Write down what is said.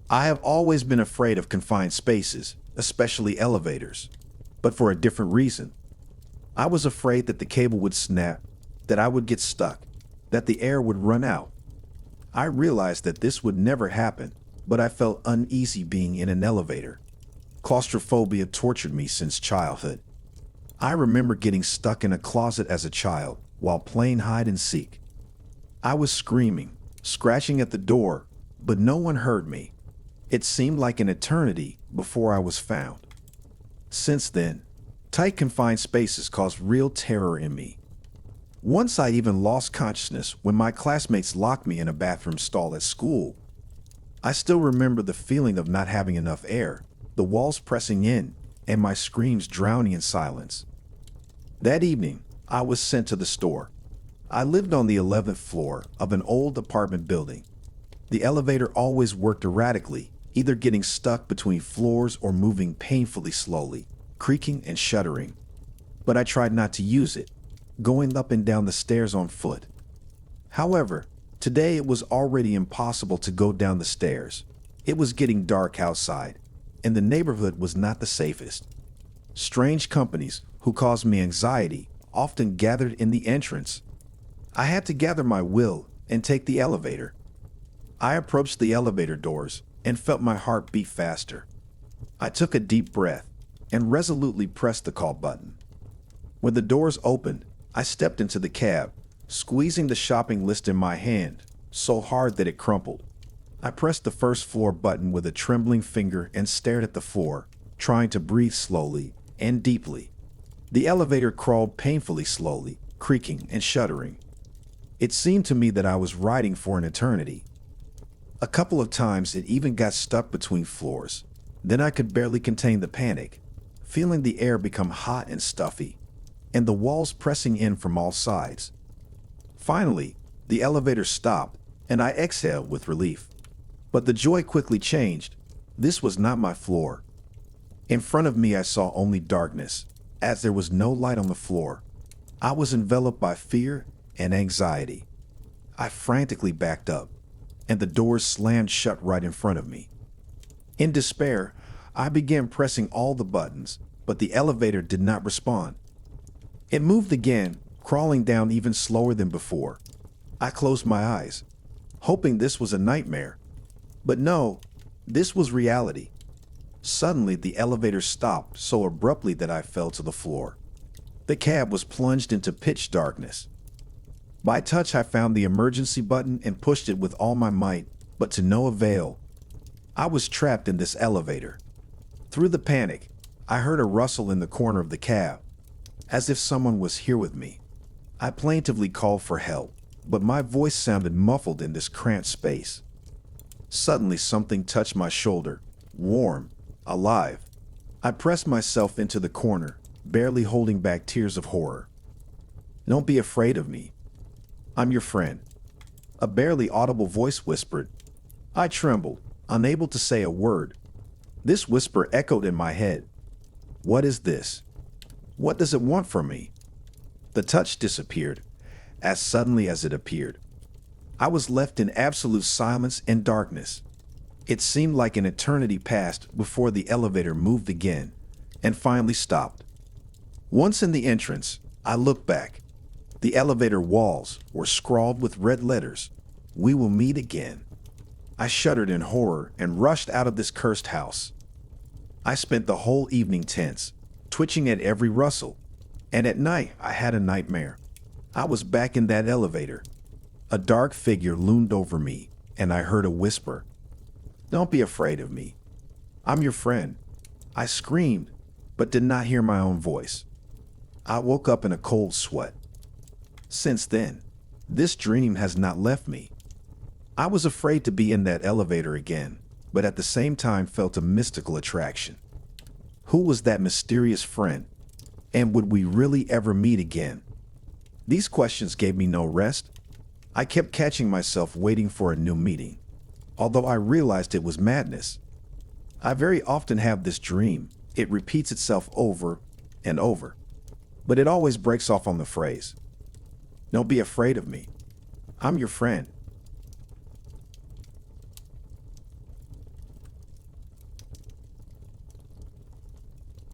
I have always been afraid of confined spaces, especially elevators, but for a different reason. I was afraid that the cable would snap, that I would get stuck, that the air would run out. I realized that this would never happen, but I felt uneasy being in an elevator. Claustrophobia tortured me since childhood. I remember getting stuck in a closet as a child while playing hide and seek. I was screaming, scratching at the door, but no one heard me. It seemed like an eternity before I was found. Since then, tight confined spaces caused real terror in me. Once I even lost consciousness when my classmates locked me in a bathroom stall at school. I still remember the feeling of not having enough air, the walls pressing in, and my screams drowning in silence. That evening, I was sent to the store. I lived on the 11th floor of an old apartment building. The elevator always worked erratically, either getting stuck between floors or moving painfully slowly, creaking and shuddering. But I tried not to use it, going up and down the stairs on foot. However, today it was already impossible to go down the stairs. It was getting dark outside, and the neighborhood was not the safest. Strange companies who caused me anxiety often gathered in the entrance. I had to gather my will and take the elevator. I approached the elevator doors and felt my heart beat faster. I took a deep breath and resolutely pressed the call button. When the doors opened, I stepped into the cab, squeezing the shopping list in my hand so hard that it crumpled. I pressed the first floor button with a trembling finger and stared at the floor, trying to breathe slowly and deeply. The elevator crawled painfully slowly, creaking and shuddering. It seemed to me that I was riding for an eternity. A couple of times it even got stuck between floors. Then I could barely contain the panic, feeling the air become hot and stuffy, and the walls pressing in from all sides. Finally, the elevator stopped, and I exhaled with relief. But the joy quickly changed. This was not my floor. In front of me I saw only darkness, as there was no light on the floor. I was enveloped by fear and anxiety. I frantically backed up, and the doors slammed shut right in front of me. In despair, I began pressing all the buttons, but the elevator did not respond. It moved again, crawling down even slower than before. I closed my eyes, hoping this was a nightmare. But no, this was reality. Suddenly, the elevator stopped so abruptly that I fell to the floor. The cab was plunged into pitch darkness. By touch, I found the emergency button and pushed it with all my might, but to no avail. I was trapped in this elevator. Through the panic, I heard a rustle in the corner of the cab, as if someone was here with me. I plaintively called for help, but my voice sounded muffled in this cramped space. Suddenly, something touched my shoulder, warm, alive. I pressed myself into the corner, barely holding back tears of horror. "Don't be afraid of me. I'm your friend," a barely audible voice whispered. I trembled, unable to say a word. This whisper echoed in my head. What is this? What does it want from me? The touch disappeared, as suddenly as it appeared. I was left in absolute silence and darkness. It seemed like an eternity passed before the elevator moved again and finally stopped. Once in the entrance, I looked back. The elevator walls were scrawled with red letters, "We will meet again." I shuddered in horror and rushed out of this cursed house. I spent the whole evening tense, twitching at every rustle, and at night I had a nightmare. I was back in that elevator. A dark figure loomed over me, and I heard a whisper. "Don't be afraid of me. I'm your friend." I screamed, but did not hear my own voice. I woke up in a cold sweat. Since then, this dream has not left me. I was afraid to be in that elevator again, but at the same time felt a mystical attraction. Who was that mysterious friend? And would we really ever meet again? These questions gave me no rest. I kept catching myself waiting for a new meeting, although I realized it was madness. I very often have this dream. It repeats itself over and over, but it always breaks off on the phrase, "Don't be afraid of me. I'm your friend."